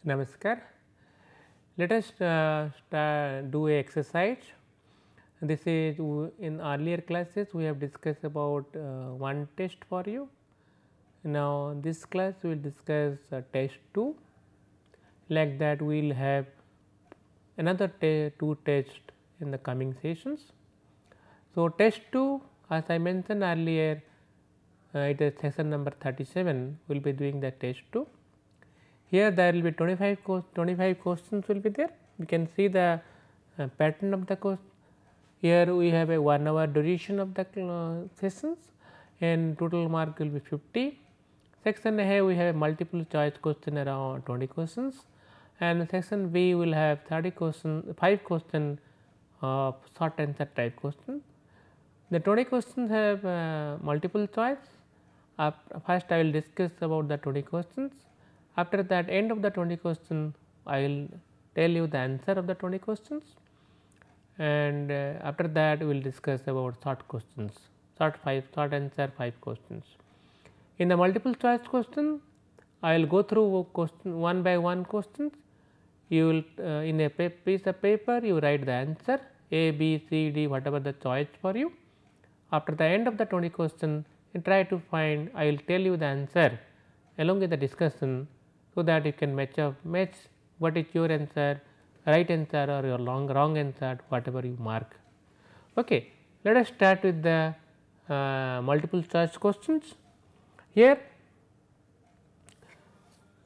Namaskar. Let us do a exercise. This is in earlier classes we have discussed about one test for you. Now, this class we will discuss test 2, like that we will have another 2 tests in the coming sessions. So, test 2 as I mentioned earlier, it is session number 37, we will be doing the test 2. Here there will be 25 questions will be there. We can see the pattern of the question. Here we have a 1 hour duration of the sessions and total mark will be 50. Section A we have a multiple choice question around 20 questions, and section B will have 30 questions, 5 questions of short answer type question. The 20 questions have multiple choice. First I will discuss about the 20 questions. After that, end of the 20 questions, I will tell you the answer of the 20 questions, and after that we will discuss about short questions, short answer 5 questions. In the multiple choice question, I will go through question one by one questions. You will in a piece of paper you write the answer A, B, C, D, whatever the choice for you. After the end of the 20 questions, you try to find, I will tell you the answer along with the discussion, so that you can match what is your answer, right answer or your wrong answer, whatever you mark. Okay. Let us start with the multiple choice questions. Here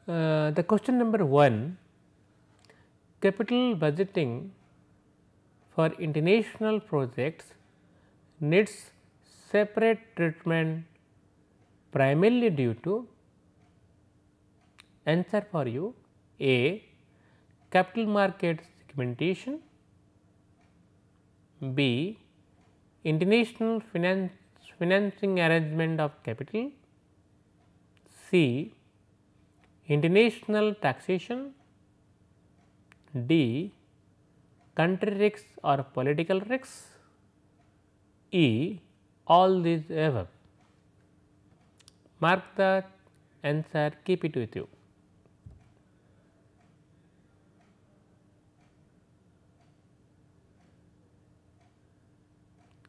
the question number 1, capital budgeting for international projects needs separate treatment primarily due to. Answer for you: A, capital market segmentation, B, international financing arrangement of capital, C, international taxation, D, country risks or political risks, E, all these above. Mark the answer, keep it with you.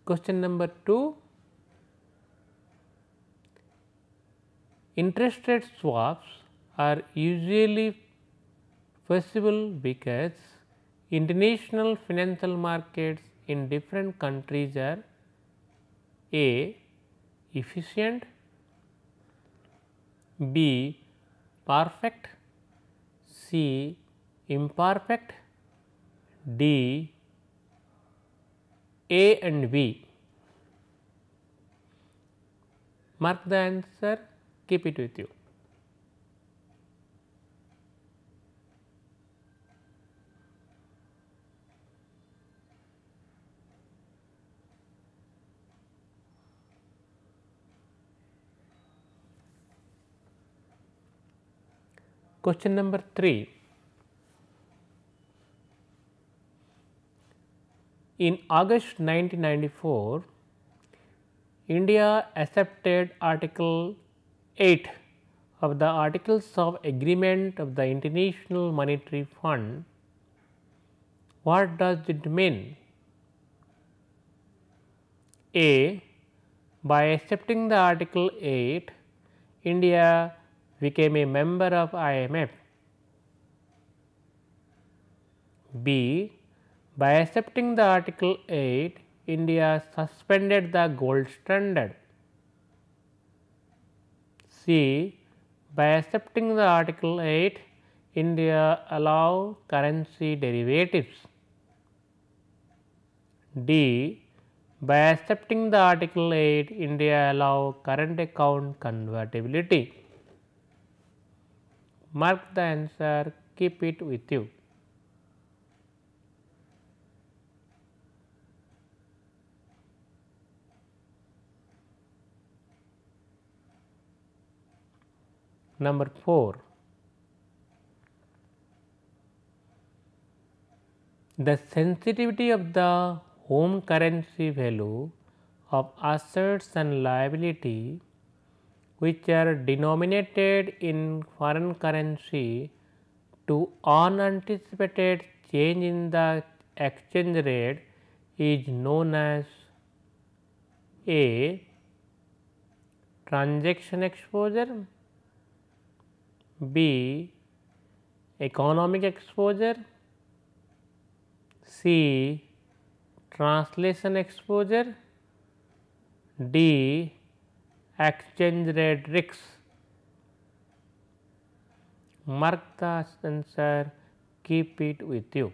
Question number 2, interest rate swaps are usually feasible because international financial markets in different countries are A, efficient, B, perfect, C, imperfect, D, A and B. Mark the answer, keep it with you. Question number 3. In August 1994, India accepted Article 8 of the Articles of Agreement of the International Monetary Fund. What does it mean? A, by accepting the Article 8, India became a member of IMF. B, by accepting the Article 8, India suspended the gold standard. C, by accepting the Article 8, India allowed currency derivatives. D, by accepting the Article 8, India allowed current account convertibility. Mark the answer, keep it with you. Number 4, the sensitivity of the home currency value of assets and liability which are denominated in foreign currency to unanticipated change in the exchange rate is known as A. Transaction exposure, B. Economic exposure, C. Translation exposure, D. Exchange rate risks. Mark the answer, keep it with you.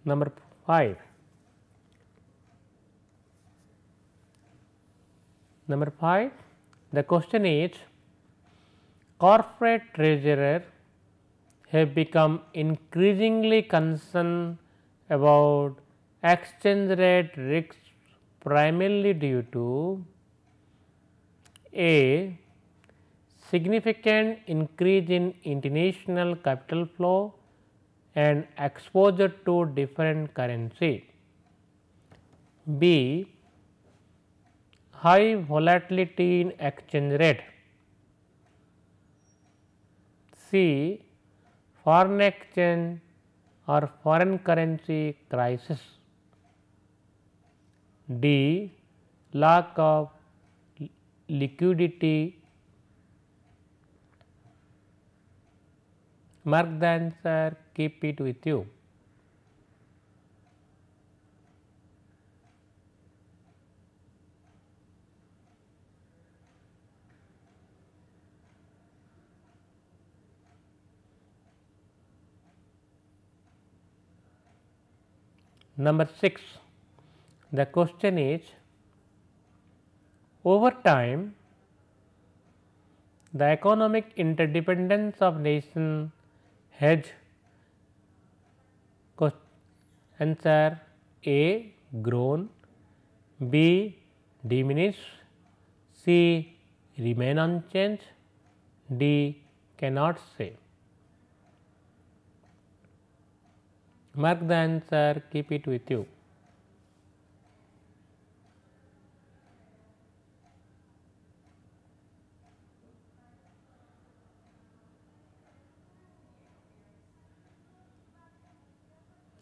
Number 5. Number 5, the question is, corporate treasurers have become increasingly concerned about exchange rate risks primarily due to A. Significant increase in international capital flow and exposure to different currency, B. High volatility in exchange rate, C. Foreign exchange or foreign currency crisis, D. Lack of liquidity. Mark the answer, keep it with you. Number 6, the question is, over time the economic interdependence of nations has answer A. grown, B. diminished, C. remain unchanged, D. cannot say. Mark the answer, keep it with you.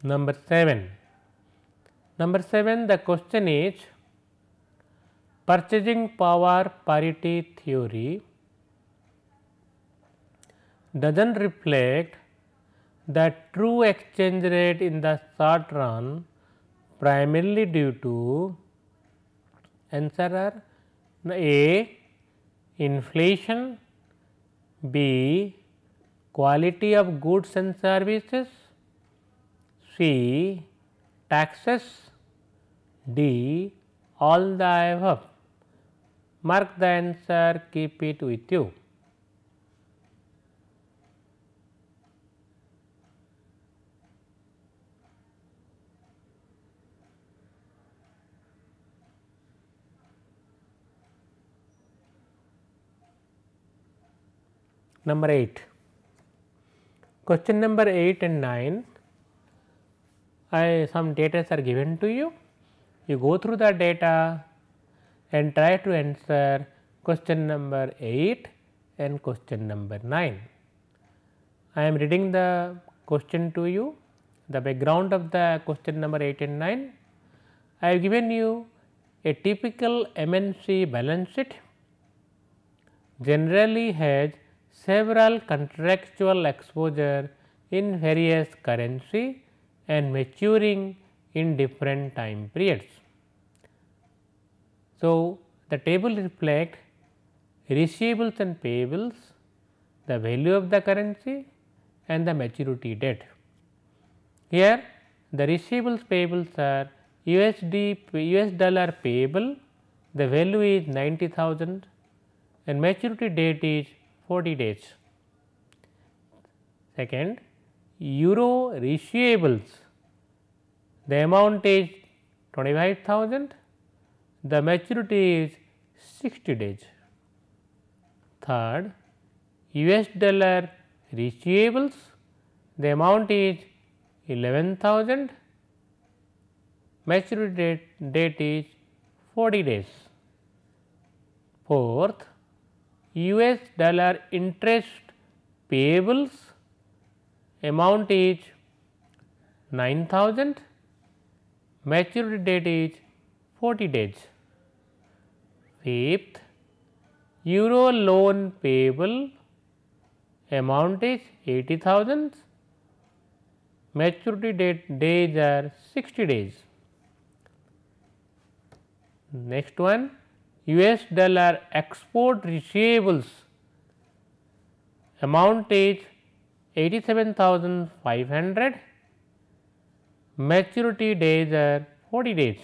Number 7. Number 7, the question is, purchasing power parity theory does not reflect the true exchange rate in the short run primarily due to answer are A. inflation, B. quality of goods and services, C. taxes, D. all the above. Mark the answer, keep it with you. Number 8. Question number 8 and 9. Some data are given to you. You go through the data and try to answer question number 8 and question number 9. I am reading the question to you, the background of the question number 8 and 9. I have given you a typical MNC balance sheet generally has several contractual exposure in various currency and maturing in different time periods. So, the table reflects receivables and payables, the value of the currency and the maturity date. Here the receivables payables are US dollar payable, the value is 90,000 and maturity date is 40 days. Second, euro receivables, the amount is 25,000, the maturity is 60 days. Third, US dollar receivables, the amount is 11,000, maturity date is 40 days. Fourth, US dollar interest payables, amount is 9,000, maturity date is 40 days. Fifth, euro loan payable, amount is 80,000, maturity date days are 60 days. Next one, US dollar export receivables, amount is 87,500, maturity days are 40 days.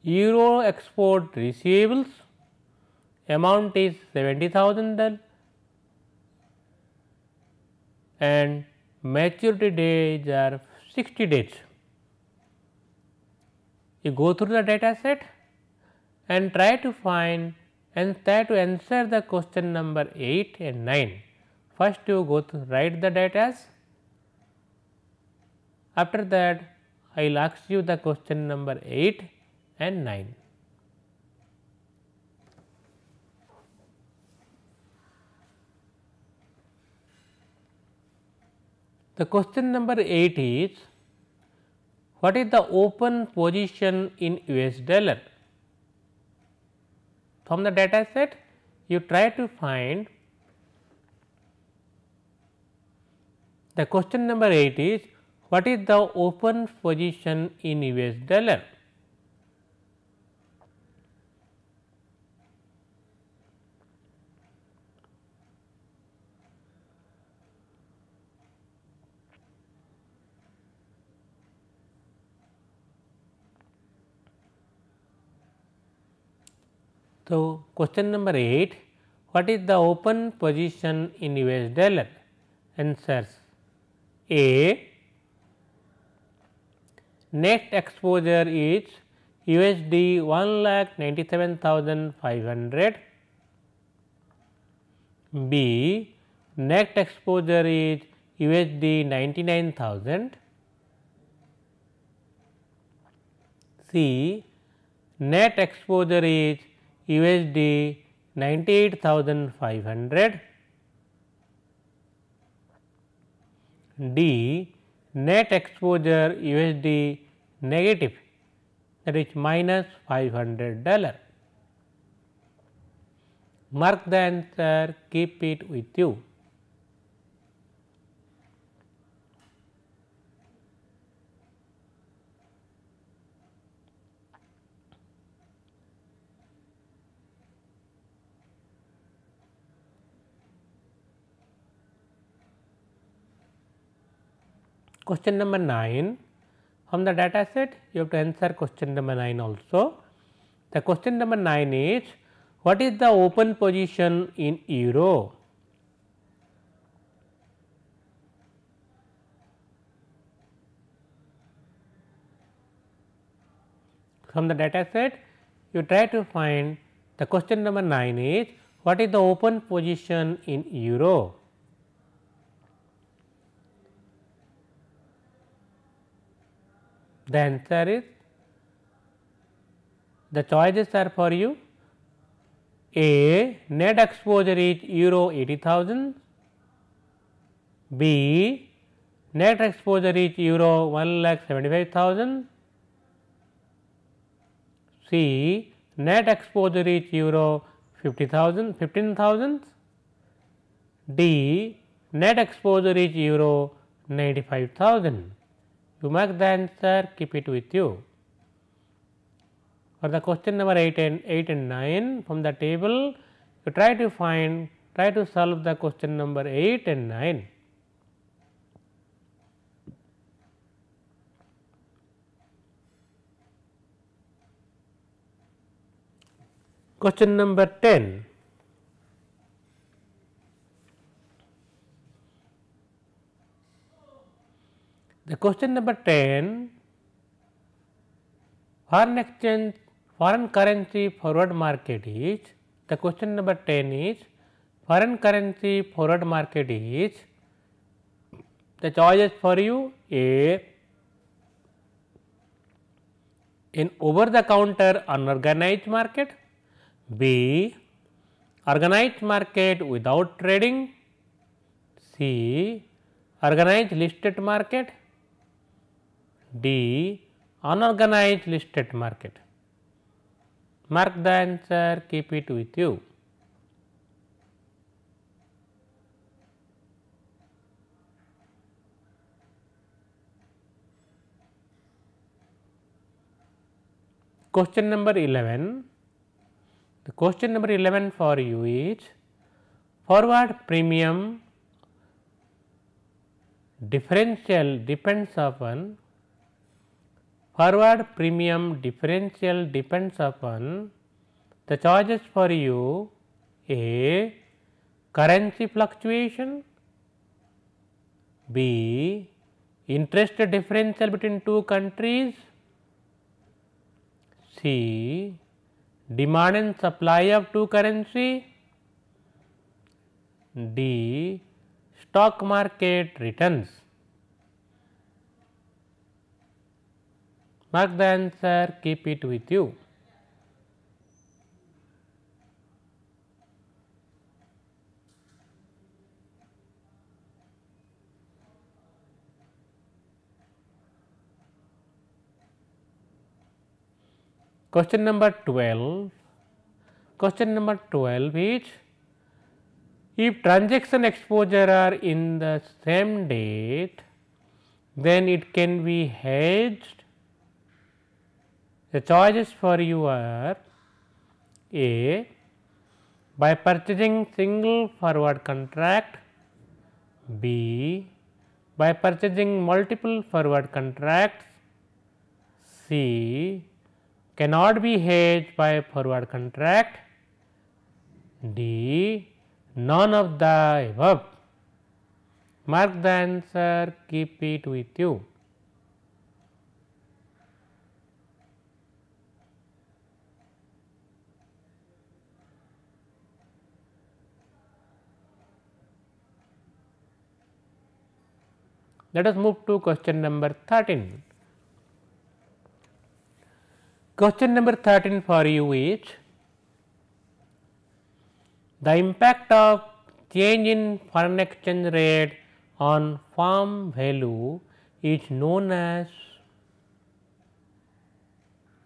Euro export receivables, amount is 70,000 and maturity days are 60 days. You go through the data set and try to find and try to answer the question number 8 and 9. First you go to write the data. After that I will ask you the question number 8 and 9. The question number 8 is, what is the open position in US dollar? From the data set you try to find. The question number 8 is, what is the open position in US dollar? So, question number 8, what is the open position in US dollar? Answers: A, net exposure is USD 1,97,500, B, net exposure is USD 99,000, C, net exposure is USD 98,500, D, net exposure USD negative, that is minus $500. Mark the answer, keep it with you. Question number 9, from the data set you have to answer question number 9 also. The question number 9 is, what is the open position in euro? From the data set you try to find. The question number 9 is, what is the open position in euro? The answer is, the choices are for you. A, net exposure is euro 80,000, B, net exposure is euro 1,75,000, C, net exposure is euro 15,000, D, net exposure is euro 95,000. You mark the answer, keep it with you. For the question number 8 and 9, from the table you try to find, try to solve the question number 8 and 9. Question number 10. The question number 10, foreign currency forward market is, the question number 10 is, foreign currency forward market is, the choices for you: A, an over the counter unorganized market, B, organized market without trading, C, organized listed market, D, unorganized listed market. Mark the answer, keep it with you. Question number 11. The question number 11 for you is, forward premium differential depends upon, forward premium differential depends upon, the choices for you: A, currency fluctuation, B, interest differential between two countries, C, demand and supply of two currency, D, stock market returns. Mark the answer, keep it with you. Question number 12. Question number 12 is, if transaction exposure are in the same date, then it can be hedged. The choices for you are: A, by purchasing single forward contract, B, by purchasing multiple forward contracts, C, cannot be hedged by forward contract, D, none of the above. Mark the answer, keep it with you. Let us move to question number 13. Question number 13 for you is, the impact of change in foreign exchange rate on farm value is known as.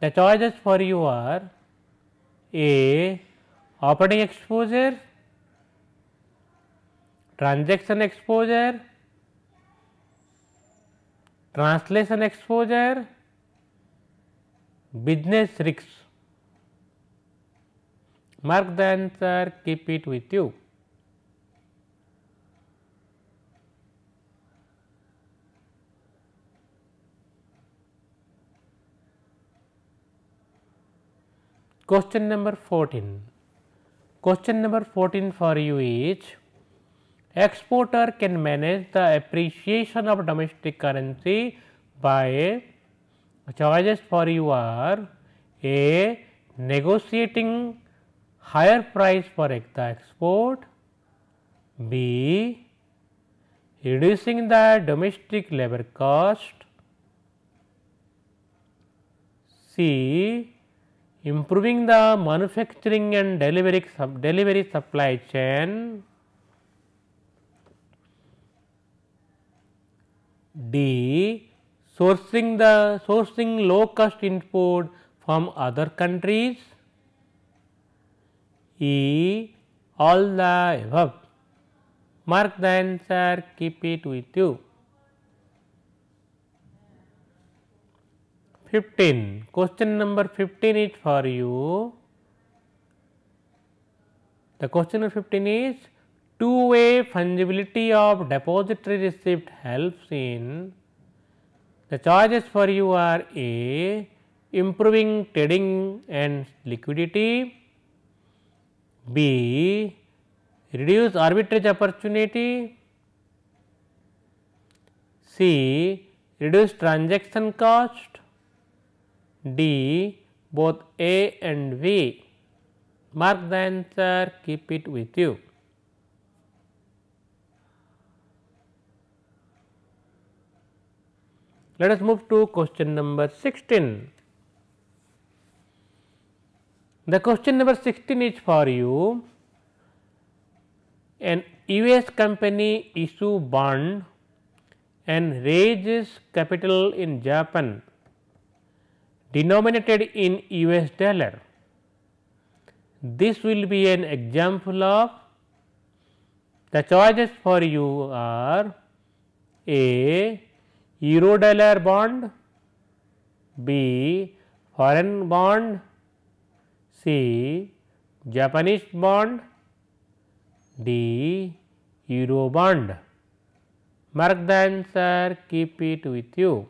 The choices for you are: A, operating exposure, transaction exposure, translation exposure, business risks. Mark the answer, keep it with you. Question number 14. Question number 14 for you is, exporter can manage the appreciation of domestic currency by, choices for you are: A, negotiating higher price for the export, B, reducing the domestic labor cost, C, improving the manufacturing and delivery supply chain, D, sourcing low cost input from other countries, E, all the above. Mark the answer, keep it with you. 15. Question number 15 is for you. The question number 15 is, two-way fungibility of depository receipt helps in. The choices for you are: A, improving trading and liquidity, B, reduce arbitrage opportunity, C, reduce transaction cost, D, both A and B. Mark the answer, keep it with you. Let us move to question number 16. The question number 16 is for you. An US company issue bond and raises capital in Japan denominated in US dollar. This will be an example of, the choices for you are A, euro dollar bond, B, foreign bond, C, Japanese bond, D, euro bond. Mark the answer, keep it with you.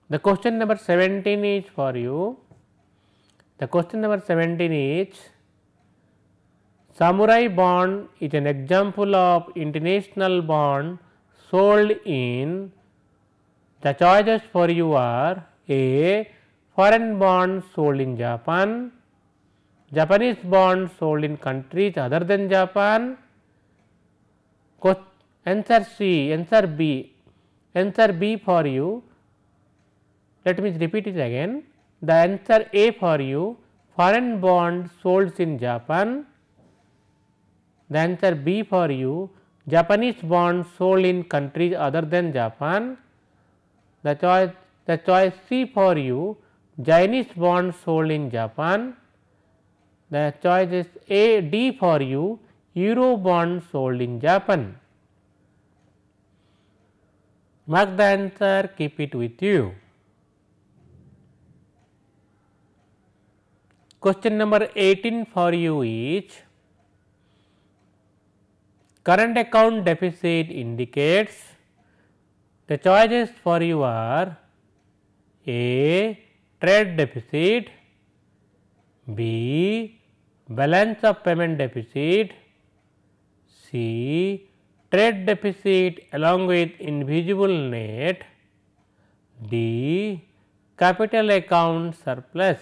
The question number 17 is for you. The question number 17 is, samurai bond is an example of international bond sold in, the choices for you are A, foreign bond sold in Japan, Japanese bond sold in countries other than Japan, answer C, answer B, answer B for you. Let me repeat it again. The answer A for you, foreign bond sold in Japan. The answer B for you, Japanese bond sold in countries other than Japan. The choice C for you, Chinese bond sold in Japan. The choice is A, D for you, euro bond sold in Japan. Mark the answer, keep it with you. Question number 18 for you is, current account deficit indicates, the choices for you are A, trade deficit, B, balance of payment deficit, C, trade deficit along with invisible net, D, capital account surplus.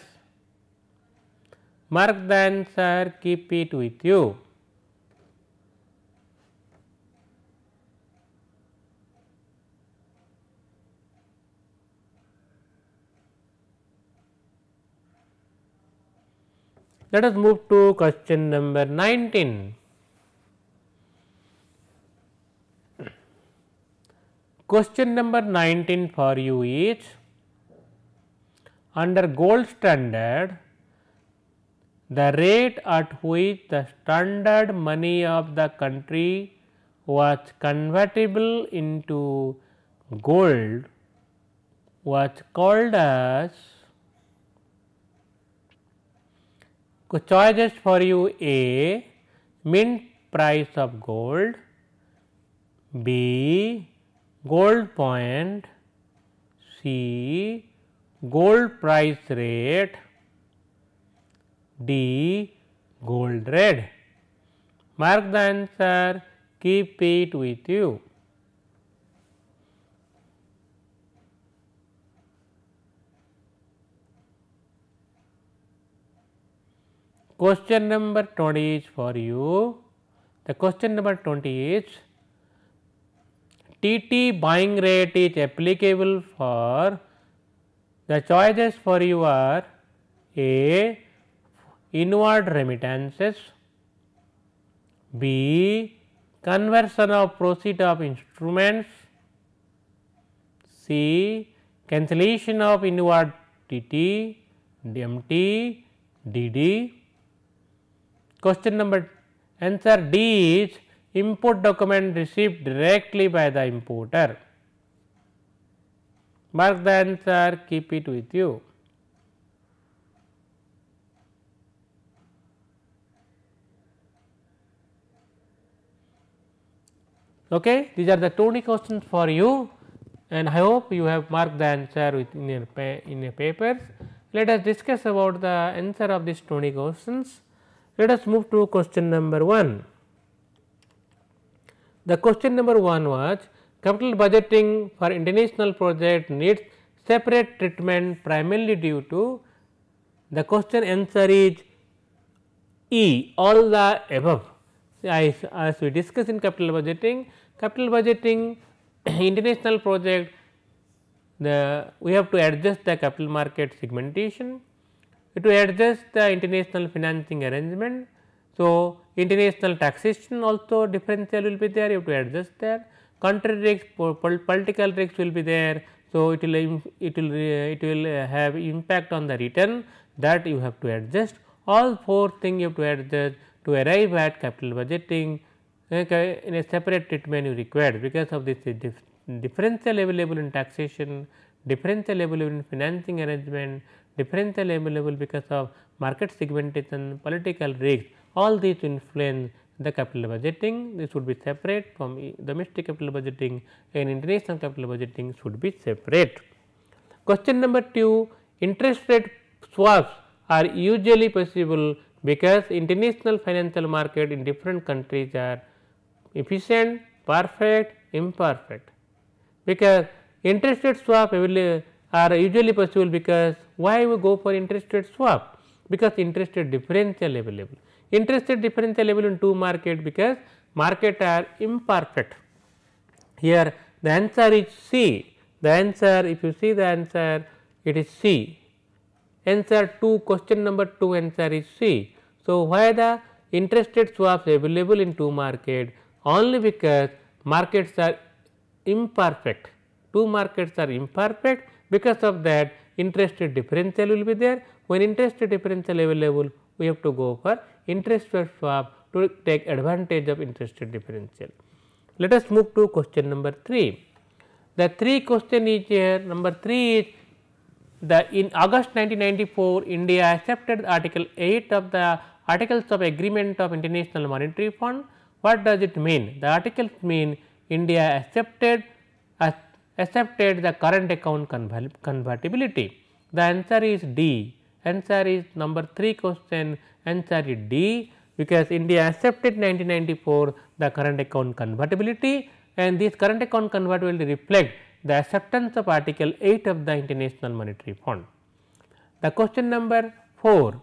Mark the answer, keep it with you. Let us move to question number 19. Question number 19 for you is, under gold standard, the rate at which the standard money of the country was convertible into gold was called as, choices for you A, mint price of gold, B, gold point, C, gold price rate, D, gold rate. Mark the answer, keep it with you. Question number 20 is for you. The question number 20 is, TT buying rate is applicable for, the choices for you are A, inward remittances, B, conversion of proceed of instruments, C, cancellation of inward TT, MT, DD. Question number, answer D is import document received directly by the importer. Mark the answer, keep it with you. Okay, these are the 20 questions for you, and I hope you have marked the answer in your papers. Let us discuss about the answer of these 20 questions. Let us move to question number 1. The question number 1 was, capital budgeting for international project needs separate treatment primarily due to, The question answer is E, all the above. As we discussed in capital budgeting international project, we have to adjust the capital market segmentation, to adjust the international financing arrangement. So, international taxation also differential will be there, you have to adjust that, country risks, political risks will be there. So, it will have impact on the return, that you have to adjust. All 4 things you have to adjust to arrive at capital budgeting in a separate treatment you require, because of this differential available in taxation, differential available in financing arrangement, differential available because of market segmentation, political risk, all these influence the capital budgeting. This should be separate from domestic capital budgeting, and international capital budgeting should be separate. Question number 2, interest rate swaps are usually possible because international financial market in different countries are efficient, perfect, imperfect. Because interest rate swap are usually possible, because why we go for interest rate swap? Because interest rate differential available. Interest rate differential available in 2 market, because market are imperfect. Here the answer is C. The answer, if you see the answer, it is C. Answer 2, question number 2 answer is C. So, why the interest rate swaps available in 2 market? Only because markets are imperfect. 2 markets are imperfect, because of that interest rate differential will be there. When interest rate differential available, we have to go for interest rate swap to take advantage of interest rate differential. Let us move to question number 3. The 3 question is here. Number 3 is in August 1994, India accepted Article 8 of the Articles of Agreement of International Monetary Fund. What does it mean? The articles mean India accepted the current account convertibility. The answer is D. Answer is number 3 question, answer is D, because India accepted 1994 the current account convertibility, and this current account convertibility reflect the acceptance of Article 8 of the International Monetary Fund. The question number 4,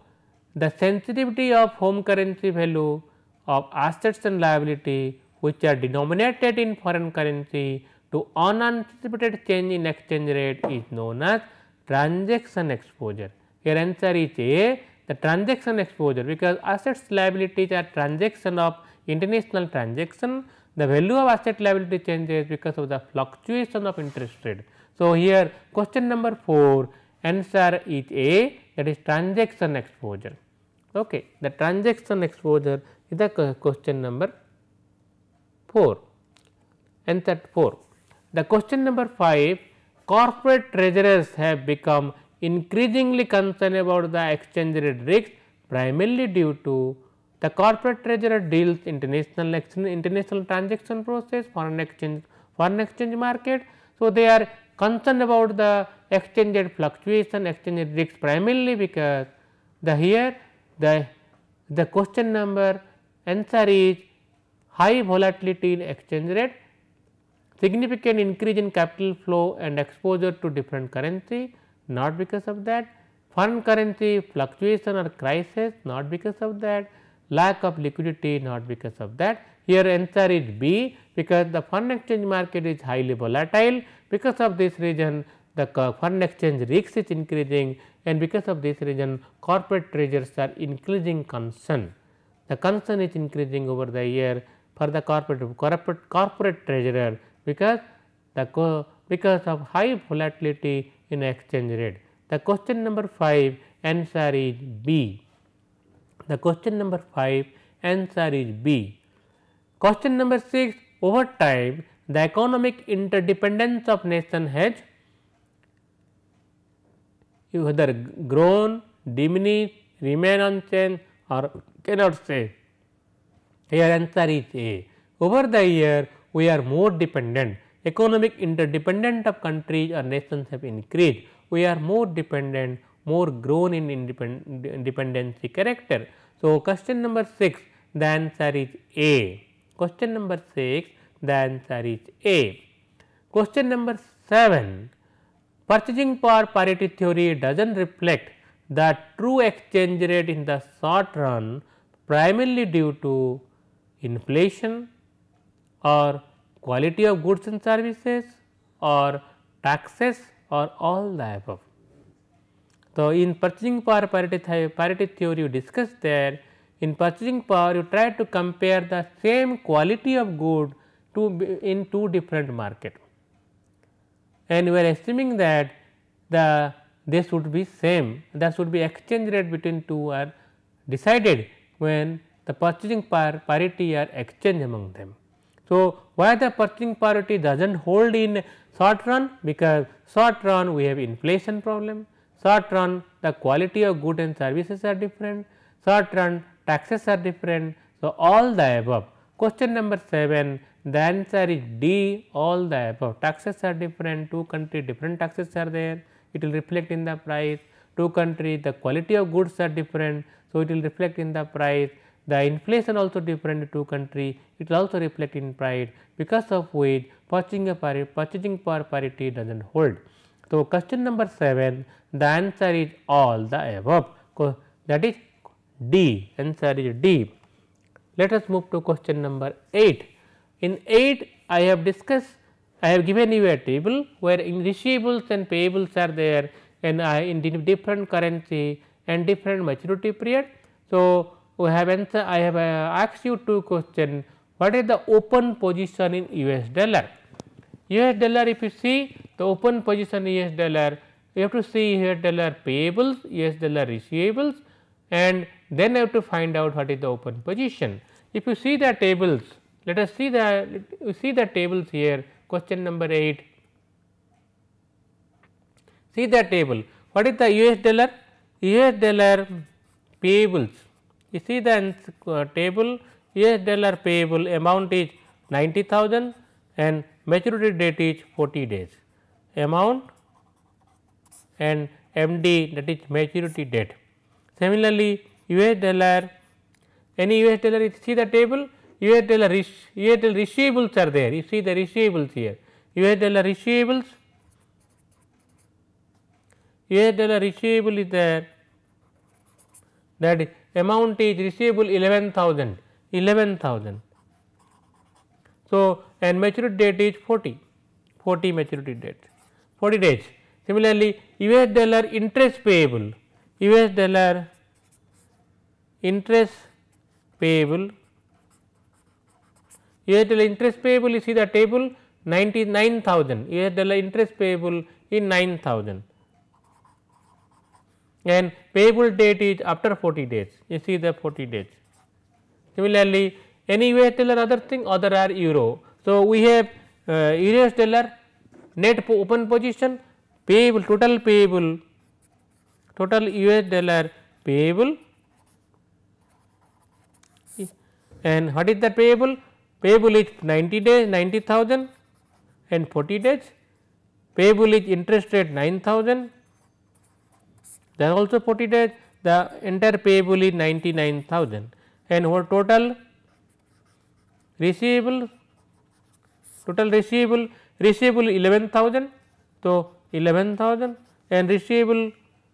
the sensitivity of home currency value of assets and liability which are denominated in foreign currency to unanticipated change in exchange rate is known as transaction exposure. Here answer is A, the transaction exposure, because assets liabilities are transaction of international transaction. The value of asset liability changes because of the fluctuation of interest rate. So, here question number 4 answer is A, that is transaction exposure. Okay. The transaction exposure is the question number 4, answer 4. The question number 5, corporate treasurers have become increasingly concerned about the exchange rate risk, primarily due to the corporate treasurer deals international transaction process, foreign exchange market. So, they are concerned about the exchange rate fluctuation, exchange rate risk, primarily because the question number answer is high volatility in exchange rate, significant increase in capital flow and exposure to different currency, not because of that, foreign currency fluctuation or crisis, not because of that, lack of liquidity, not because of that. Here answer is B, because the foreign exchange market is highly volatile. Because of this reason, the foreign exchange risk is increasing, and because of this reason corporate treasurers are increasing concern. The concern is increasing over the year for the corporate treasurer, because of high volatility in exchange rate. The question number 5 answer is B. The question number 5 answer is B. Question number 6, over time the economic interdependence of nation has either grown, diminished, remain unchanged, or cannot say. Here answer is A. Over the year we are more dependent, economic interdependent of countries or nations have increased. We are more dependent, more grown in dependency character. So, question number 6, the answer is A. Question number 6, the answer is A. Question number 7, purchasing power parity theory does not reflect the true exchange rate in the short run primarily due to inflation or quality of goods and services or taxes or all the above. So, in purchasing power parity theory you discussed there, in purchasing power you try to compare the same quality of good in two different market, and we are assuming that they should be same, there should be exchange rate between two are decided when the purchasing power parity are exchanged among them. So, why the purchasing parity does not hold in short run? Because short run we have inflation problem, short run the quality of goods and services are different, short run taxes are different. So, all the above. Question number 7, the answer is D, all the above. Taxes are different, two country different taxes are there, it will reflect in the price, two country the quality of goods are different, so it will reflect in the price, the inflation also different in two country, it will also reflect in price, because of which purchasing power parity does not hold. So, question number 7, the answer is all the above, that is D, answer is D. Let us move to question number 8. In 8 I have discussed, I have given you a table where in receivables and payables are there and in different currency and different maturity period. So, we have answer, I have asked you two questions, what is the open position in US dollar? US dollar, if you see the open position in US dollar, you have to see US dollar payables, US dollar receivables, and then you have to find out what is the open position. If you see the tables, let us see the tables here, question number 8. See the table, what is the US dollar? US dollar payables, you see the table, US dollar payable amount is 90,000 and maturity date is 40 days, amount and MD, that is maturity date. Similarly, US dollar, any US dollar, you see the table, US dollar receivables are there, you see the receivables here, US dollar receivables, US dollar receivable is there, that amount is receivable 11,000, 11,000. So, and maturity date is 40 maturity date, 40 days. Similarly, US dollar interest payable, US dollar interest payable, US dollar interest payable, you see the table 99,000, US dollar interest payable in 9,000 and payable date is after 40 days, you see the 40 days. Similarly, any US dollar other thing, other are euro. So, we have US dollar net open position, payable, total US dollar payable, and what is the payable? Payable is 90 days, 90,000 and 40 days, payable is interest rate 9,000, then also 40 days, the entire payable is 99,000 and what total receivable, receivable 11,000. So, 11,000 and receivable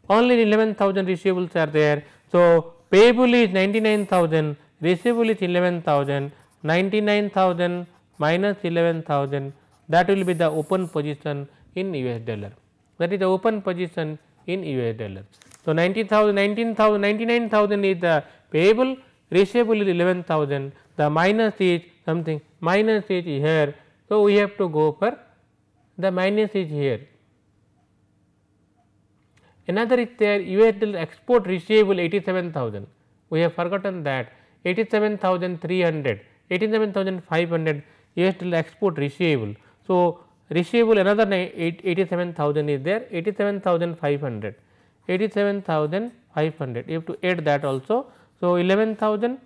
only 11,000 receivables are there. So, payable is 99,000, receivable is 11,000, 99,000 minus 11,000, that will be the open position in US dollar, that is the open position in US dollar. So, 90,000, 19,000, 99,000 is the payable, receivable is 11,000, the minus is something, minus is here. So, we have to go for the minus is here. Another is there, US dollar export receivable 87,000, we have forgotten that 87,300, 87,500 US dollar export receivable. So, receivable another 87,000 is there, 87,500, 87,500, you have to add that also. So, 11,000,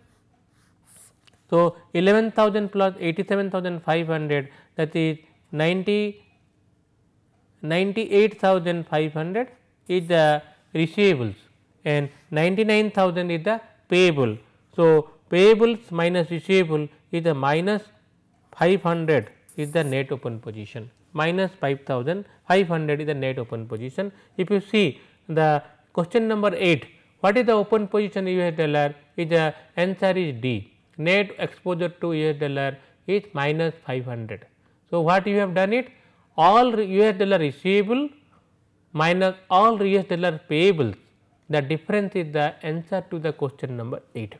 so 11,000 plus 87,500, that is 98,500 is the receivables and 99,000 is the payable. So, payables minus receivable is the minus 500 is the net open position, minus 5,500 is the net open position. If you see the question number 8, what is the open position US dollar? Is the answer is D. Net exposure to US dollar is minus 500. So, what you have done it? All US dollar receivable minus all US dollar payables, the difference is the answer to the question number 8.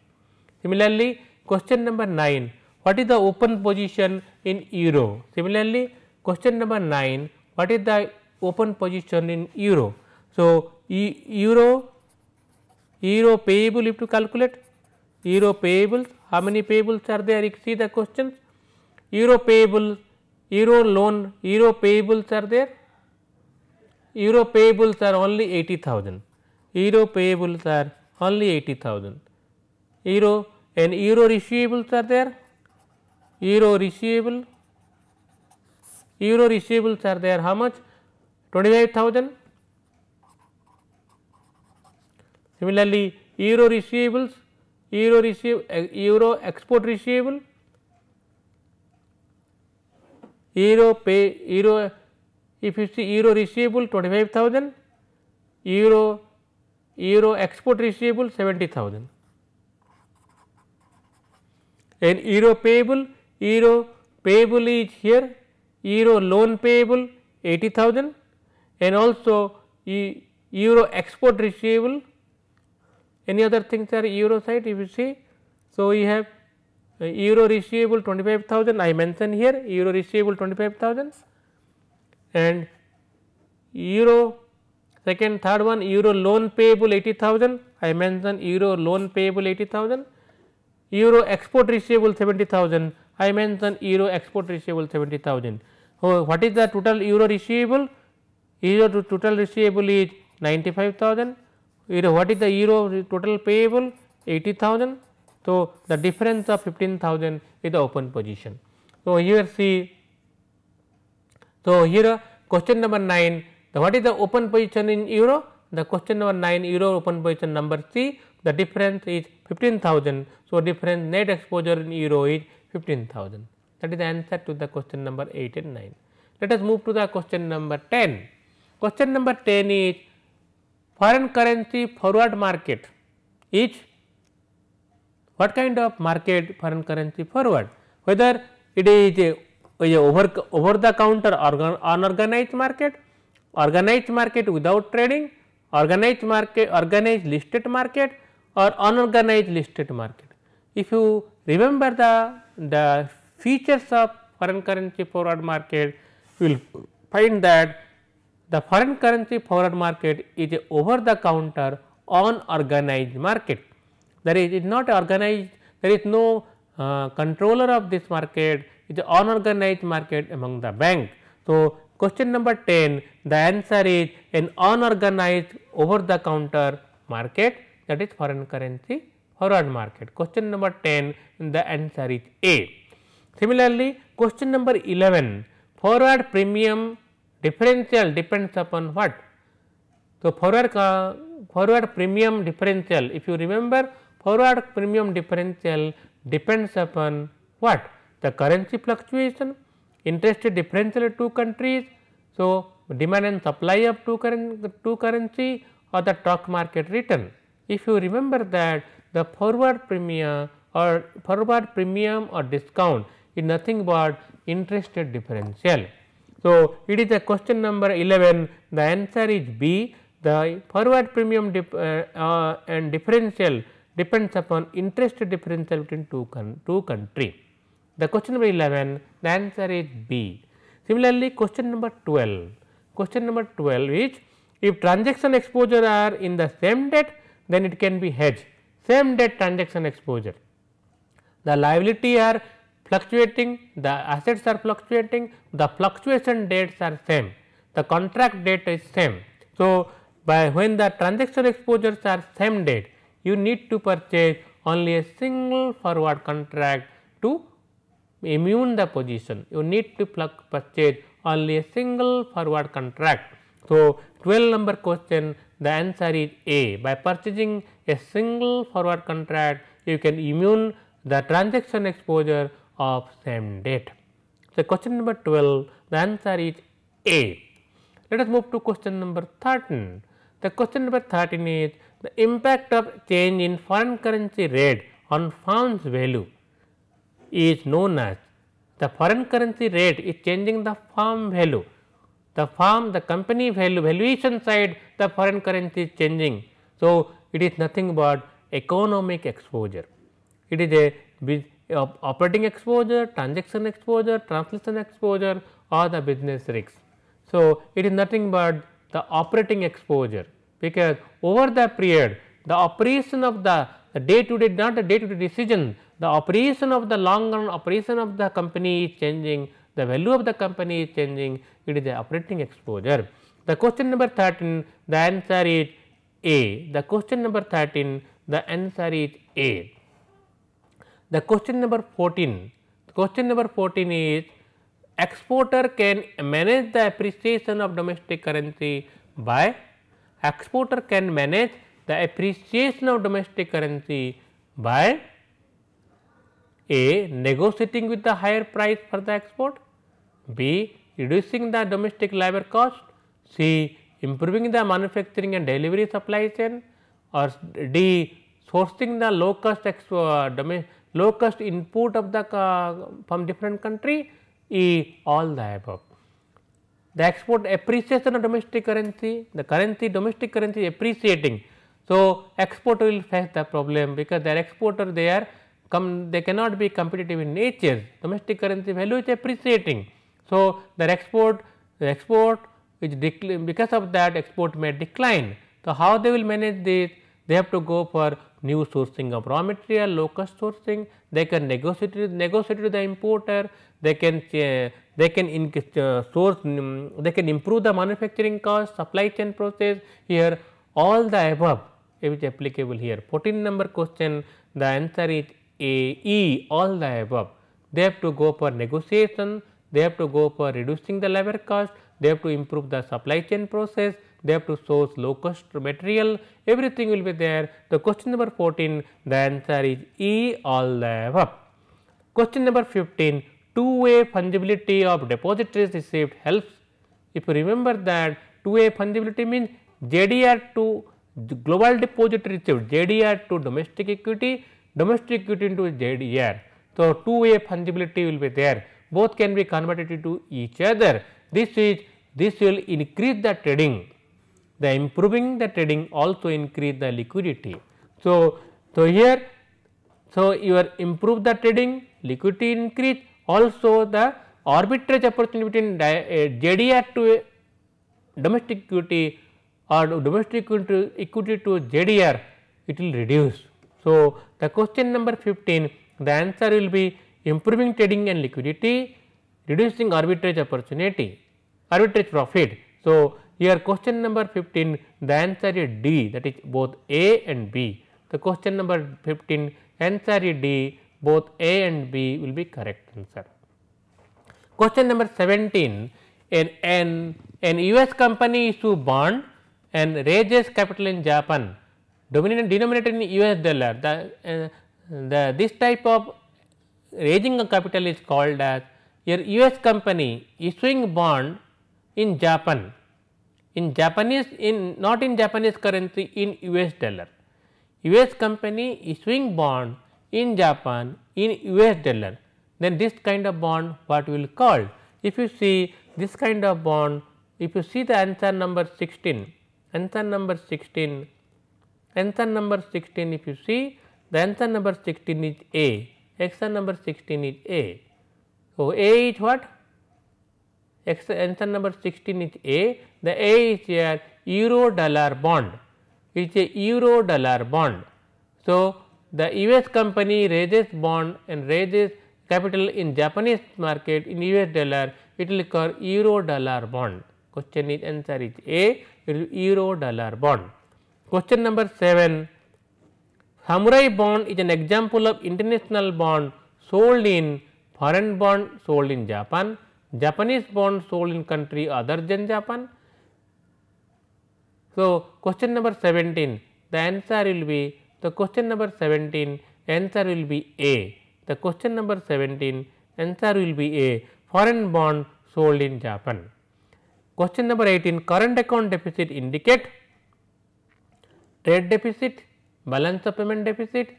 Similarly, question number 9, what is the open position in euro? Similarly, question number 9, what is the open position in euro? So, euro payable you have to calculate, euro payables, how many payables are there? You see the questions, euro payables, euro loan, euro payables are there, euro payables are only 80,000, euro payables are only 80,000, euro and euro receivables are there, euro receivables are there how much? 25,000. Similarly, euro receivables, euro export receivable, euro if you see euro receivable 25,000, euro export receivable 70,000, and euro payable is here, euro loan payable 80,000 and also euro export receivable. Any other things are euro side if you see. So, we have euro receivable 25,000 I mentioned here, euro receivable 25,000 and euro second third one euro loan payable 80,000 I mentioned euro loan payable 80,000, euro export receivable 70,000 I mentioned euro export receivable 70,000. So, what is the total euro receivable? Euro total receivable is 95,000. What is the euro total payable? 80,000. So, the difference of 15,000 is the open position. So, here see, so here question number 9, what is the open position in euro? The question number 9 euro open position number C, the difference is 15,000. So, difference net exposure in euro is 15,000. That is the answer to the question number 8 and 9. Let us move to the question number 10. Question number 10 is foreign currency forward market is what kind of market? Foreign currency forward, whether it is a over the counter unorganized market, organized market without trading, organized market, organized listed market or unorganized listed market. If you remember the features of foreign currency forward market, you will find that the foreign currency forward market is a over the counter unorganized market. There is not organized, there is no controller of this market, it is an unorganized market among the bank. So, question number 10, the answer is an unorganized over the counter market, that is foreign currency forward market. Question number 10, the answer is A. Similarly, question number 11, forward premium differential depends upon what? So, forward premium differential, if you remember, forward premium differential depends upon what? The currency fluctuation, interest rate differential of two countries. So, demand and supply of two currency or the stock market return. If you remember that the forward premium or discount is nothing but interest rate differential. So, it is a question number 11, the answer is B, the forward premium and differential depends upon interest rate differential between two countries. The question number 11, the answer is B. Similarly, question number 12 is if transaction exposure are in the same date, then it can be hedged, same date transaction exposure. The liability are fluctuating, the assets are fluctuating, the fluctuation dates are same, the contract date is same. So, by when the transaction exposures are same date, you need to purchase only a single forward contract to immune the position, you need to purchase only a single forward contract. So, 12 number question, the answer is A, by purchasing a single forward contract you can immune the transaction exposure of same date. So, question number 12, the answer is A. Let us move to question number 13. The question number 13 is the impact of change in foreign currency rate on firm's value is known as. The foreign currency rate is changing the firm value. The company valuation side, the foreign currency is changing. So, it is nothing but economic exposure. It is a operating exposure, transaction exposure, translation exposure or the business risks. So, it is nothing but the operating exposure, because over the period the operation of the day to day, not the day to day decision, the operation of the long run operation of the company is changing, the value of the company is changing, it is the operating exposure. The question number 13, the answer is A. The question number 13, the answer is A. The question number 14, is exporter can manage the appreciation of domestic currency by A. negotiating with the higher price for the export, B. reducing the domestic labor cost, C. improving the manufacturing and delivery supply chain, or D. sourcing the low cost input of the from different country, E. all the above. The export appreciation of domestic currency, domestic currency is appreciating. So, export will face the problem, because their exporter they cannot be competitive in nature, domestic currency value is appreciating. So, their export is because of that export may decline. So, how they will manage this? They have to go for new sourcing of raw material, low cost sourcing, they can negotiate with the importer, they can improve the manufacturing cost, supply chain process, here all the above is applicable here. 14 number question, the answer is A, E, all the above. They have to go for negotiation, they have to go for reducing the labor cost, they have to improve the supply chain process, they have to source low cost material, everything will be there. The question number 14, the answer is E, all the above. Question number 15, two-way fungibility of depositories received helps. If you remember that two-way fungibility means JDR to global deposit received, JDR to domestic equity into JDR. So, two-way fungibility will be there, both can be converted to each other. This will increase the trading, the improving the trading also increase the liquidity. So, here you are improve the trading, liquidity increase, also the arbitrage opportunity between JDR to domestic equity or domestic equity to JDR, it will reduce. So, the question number 15, the answer will be improving trading and liquidity, reducing arbitrage opportunity, arbitrage profit. So, here question number 15, the answer is D, that is both A and B. The question number 15, answer is D, both A and B will be correct answer. Question number 17, an US company issue bond and raises capital in Japan, denominated in US dollar. This type of raising of capital is called as your US company issuing bond in Japan, not in Japanese currency, in US dollar. US company issuing bond in Japan in US dollar, then this kind of bond what we will call. If you see this kind of bond, if you see the answer number 16, if you see the answer number 16 is A, answer number 16 is A. So, A is what? Answer number 16 is A, the A is here euro dollar bond, it is a euro dollar bond. So, the US company raises bond and raises capital in Japanese market in US dollar, it will call euro dollar bond. Question is answer is A, it is euro dollar bond. Question number 7, samurai bond is an example of international bond sold in, foreign bond sold in Japan, Japanese bond sold in country other than Japan. So, question number 17, the answer will be, the question number 17, answer will be A. The question number 17, answer will be A, foreign bond sold in Japan. Question number 18, current account deficit indicate, trade deficit, balance of payment deficit,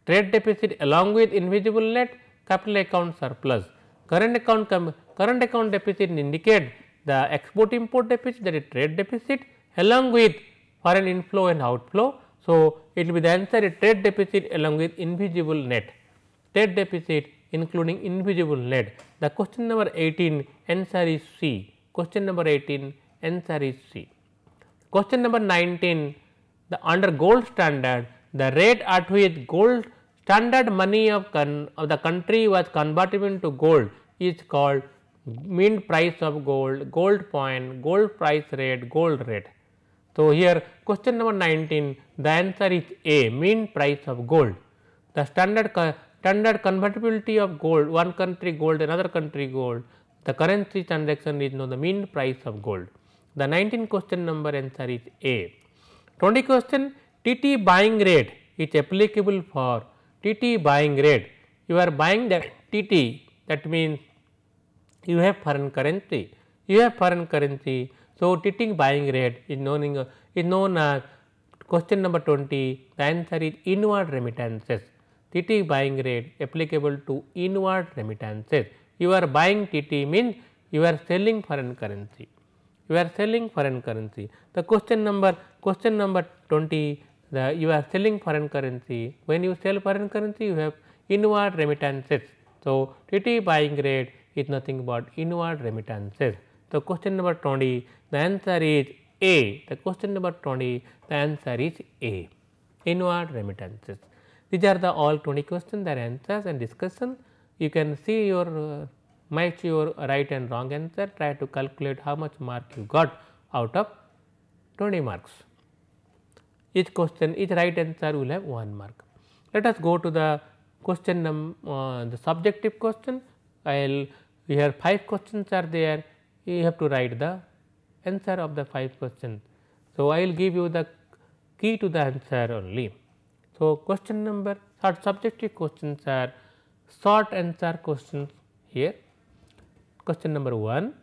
trade deficit along with invisible net, capital account surplus. Current account deficit indicate the export import deficit, that is trade deficit, along with foreign inflow and outflow. So, it will be the answer is trade deficit along with invisible net, trade deficit including invisible net. The question number 18 answer is C. Question number 18 answer is C. Question number 19, the under gold standard, the rate at which gold standard money of the country was converted into gold is called mean price of gold, gold point, gold price rate, gold rate. So, here question number 19, the answer is A, mean price of gold. The standard convertibility of gold, one country gold, another country gold, the currency transaction is known the mean price of gold. The 19 question number answer is A. 20 question, TT buying rate is applicable for TT buying rate. You are buying the TT, that means you have foreign currency, So, TT buying rate is known as question number 20, the answer is inward remittances. TT buying rate applicable to inward remittances. You are buying TT means you are selling foreign currency, The question number 20, you are selling foreign currency. When you sell foreign currency, you have inward remittances. So, TT buying rate is nothing but inward remittances. So, question number 20, the answer is A. The question number 20, the answer is A, inward remittances. These are the all 20 questions, their answers and discussion. You can see your match your right and wrong answer, try to calculate how much mark you got out of 20 marks. Each question, each right answer will have 1 mark. Let us go to the question the subjective question. Here 5 questions are there, you have to write the answer of the 5 questions. So, I will give you the key to the answer only. So, question number subjective questions are short answer questions here. Question number 1,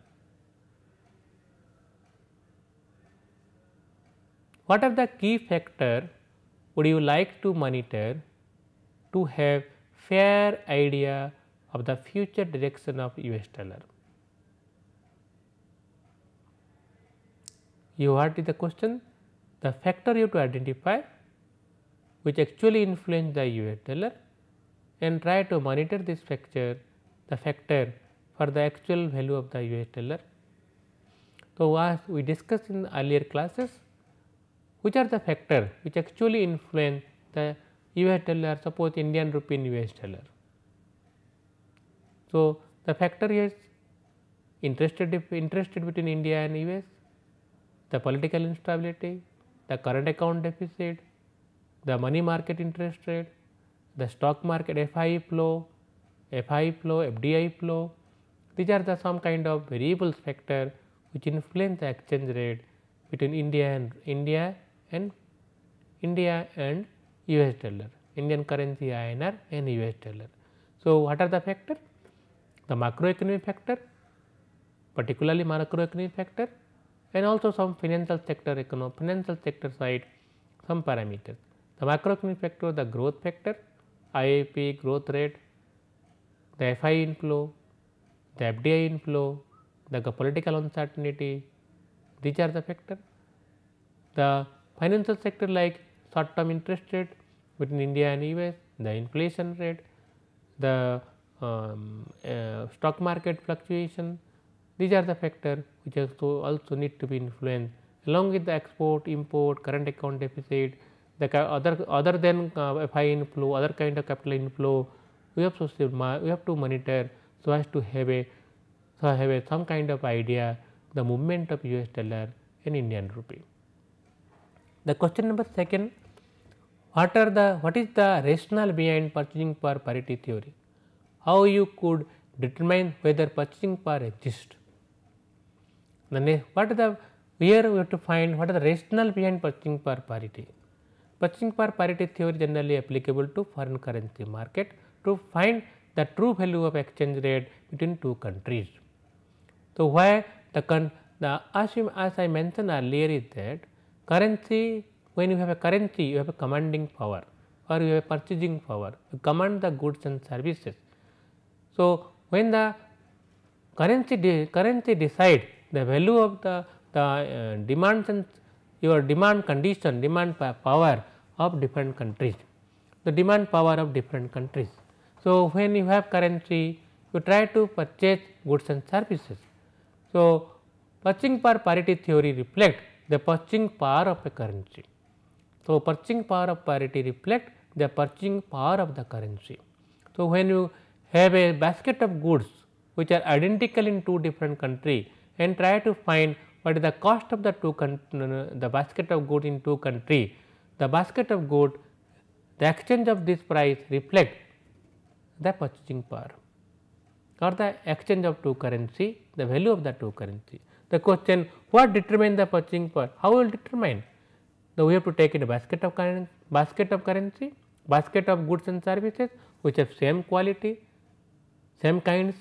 what are the key factor would you like to monitor to have fair idea of the future direction of US dollar? What is the question? The factor you have to identify which actually influence the US dollar and try to monitor this factor, the factor for the actual value of the US dollar. So, as we discussed in earlier classes, which are the factors which actually influence the US dollar, suppose Indian rupee in US dollar. So, the factor is interest between India and US, the political instability, the current account deficit, the money market interest rate, the stock market FII flow, FDI flow. These are the some kind of variables factor which influence the exchange rate between India and US dollar, Indian currency INR and US dollar. So, what are the factor? The macroeconomic factor, particularly macroeconomic factor, and also some financial sector side some parameters. The macroeconomic factor, the growth factor, IIP growth rate, the FI inflow, the FDI inflow, the political uncertainty, these are the factors. The financial sector like short term interest rate between India and US, the inflation rate, the stock market fluctuation, these are the factors which also need to be influenced along with the export, import, current account deficit, the other than FI inflow, other kind of capital inflow, we have to monitor so as to have some kind of idea the movement of US dollar and Indian rupee. The question number 2, what is the rationale behind purchasing power parity theory? How you could determine whether purchasing power exists? Then here we have to find what is the rationale behind purchasing power parity. Purchasing power parity theory generally applicable to foreign currency market to find the true value of exchange rate between two countries. So, why as I mentioned earlier is that currency when you have a currency, you have a commanding power or you have a purchasing power, you command the goods and services. So, when the currency decide the value of the demands and your demand condition, demand power of different countries, the demand power of different countries. So, when you have currency, you try to purchase goods and services. So, purchasing power parity theory reflect the purchasing power of a currency. So, purchasing power of parity reflect the purchasing power of the currency. So, when you have a basket of goods which are identical in two different countries and try to find what is the cost of the the basket of goods in two countries, the basket of goods, the exchange of this price reflect the purchasing power or the exchange of two currency, the value of the two currency. The question, what determine the purchasing power? How will determine? So, we have to take in a basket of currency, basket of goods and services which have same quality, same kinds,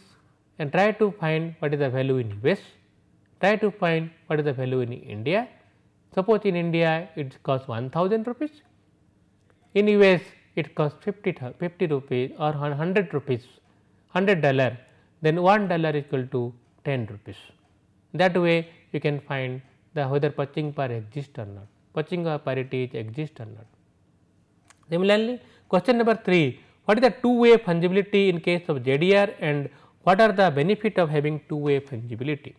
and try to find what is the value in US, try to find what is the value in India. Suppose in India it costs 1000 rupees, in US it costs 50 rupees or 100 rupees, $100, then $1 is equal to 10 rupees. That way you can find the whether purchasing power exists or not, purchasing power parity exists or not. Similarly, question number 3, what is the two-way fungibility in case of JDR and what are the benefit of having two-way fungibility?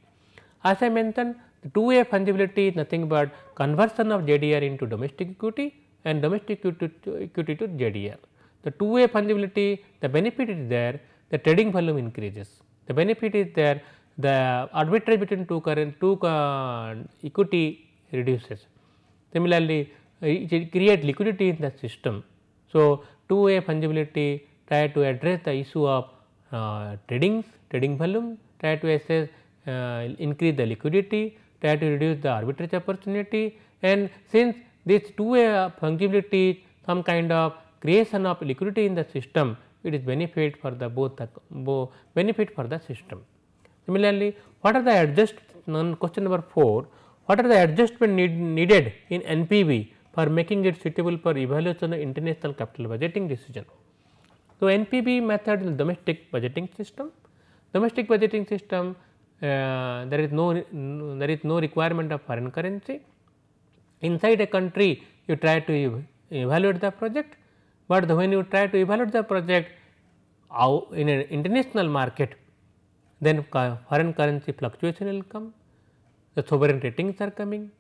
As I mentioned, the two-way fungibility is nothing but conversion of JDR into domestic equity and domestic equity to JDR. The two-way fungibility, the benefit is there, the trading volume increases, the benefit is there, the arbitrage between two equity reduces. Similarly, it creates liquidity in the system. So, two-way fungibility try to address the issue of trading volume, try to assess increase the liquidity, try to reduce the arbitrage opportunity, and since this two-way fungibility some kind of creation of liquidity in the system, it is benefit for the benefit for the system. Similarly, what are the question number 4, what are the adjustment needed in NPV for making it suitable for evaluation of international capital budgeting decision? So, NPV method is domestic budgeting system. Domestic budgeting system, there is no requirement of foreign currency. Inside a country, you try to evaluate the project, but when you try to evaluate the project in an international market, then foreign currency fluctuation will come, the sovereign ratings are coming,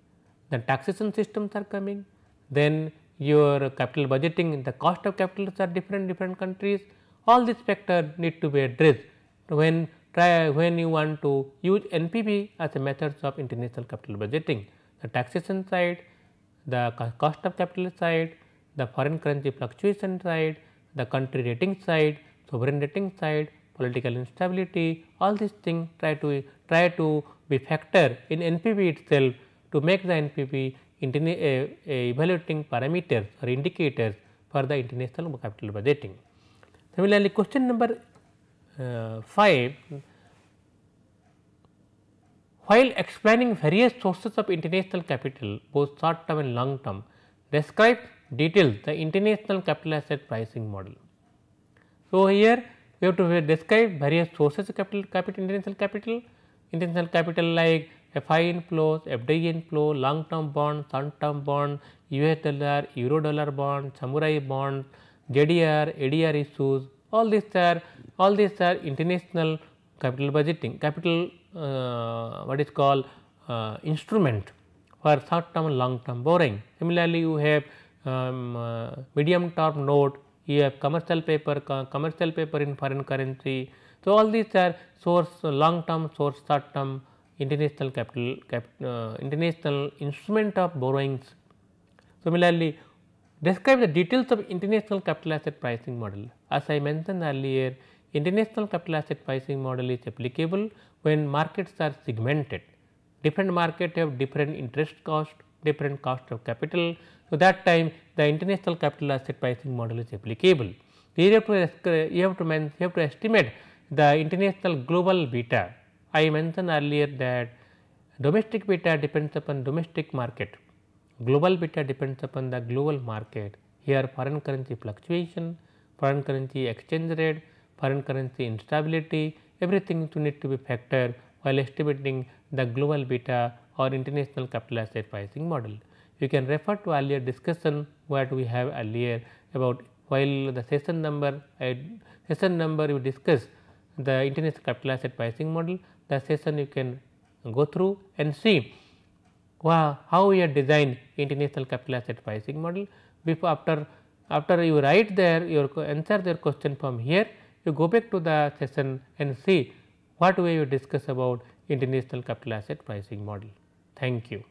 the taxation systems are coming, then your capital budgeting, the cost of capitals are different countries, all these factors need to be addressed when you want to use NPV as a method of international capital budgeting. The taxation side, the cost of capital side, the foreign currency fluctuation side, the country rating side, sovereign rating side, political instability, all these things try to be factor in NPV itself to make the NPV evaluating parameters or indicators for the international capital budgeting. Similarly, question number 5, while explaining various sources of international capital both short term and long term, describe details the international capital asset pricing model. So, here we have to describe various sources of international capital like FI inflows, FDI inflow, long term bond, short term bond, US dollar, euro dollar bond, samurai bond, JDR, ADR issues, all these are international capital budgeting, what is called instrument for short term and long term borrowing. Similarly, you have medium term note, you have commercial paper in foreign currency. So, all these are source long term, source short term international international instrument of borrowings. Similarly, describe the details of international capital asset pricing model. As I mentioned earlier, international capital asset pricing model is applicable when markets are segmented. Different markets have different interest cost, different cost of capital. So, that time the international capital asset pricing model is applicable. You have to estimate the international global beta. I mentioned earlier that domestic beta depends upon domestic market, Global beta depends upon the global market. Here foreign currency fluctuation, foreign currency exchange rate, foreign currency instability, everything need to be factored while estimating the global beta or international capital asset pricing model. You can refer to earlier discussion what we have earlier about while the session number you discuss the international capital asset pricing model, the session you can go through and see how we have designed international capital asset pricing model. Before after you write there your answer their question from here, you go back to the session and see what way you discuss about international capital asset pricing model. Thank you.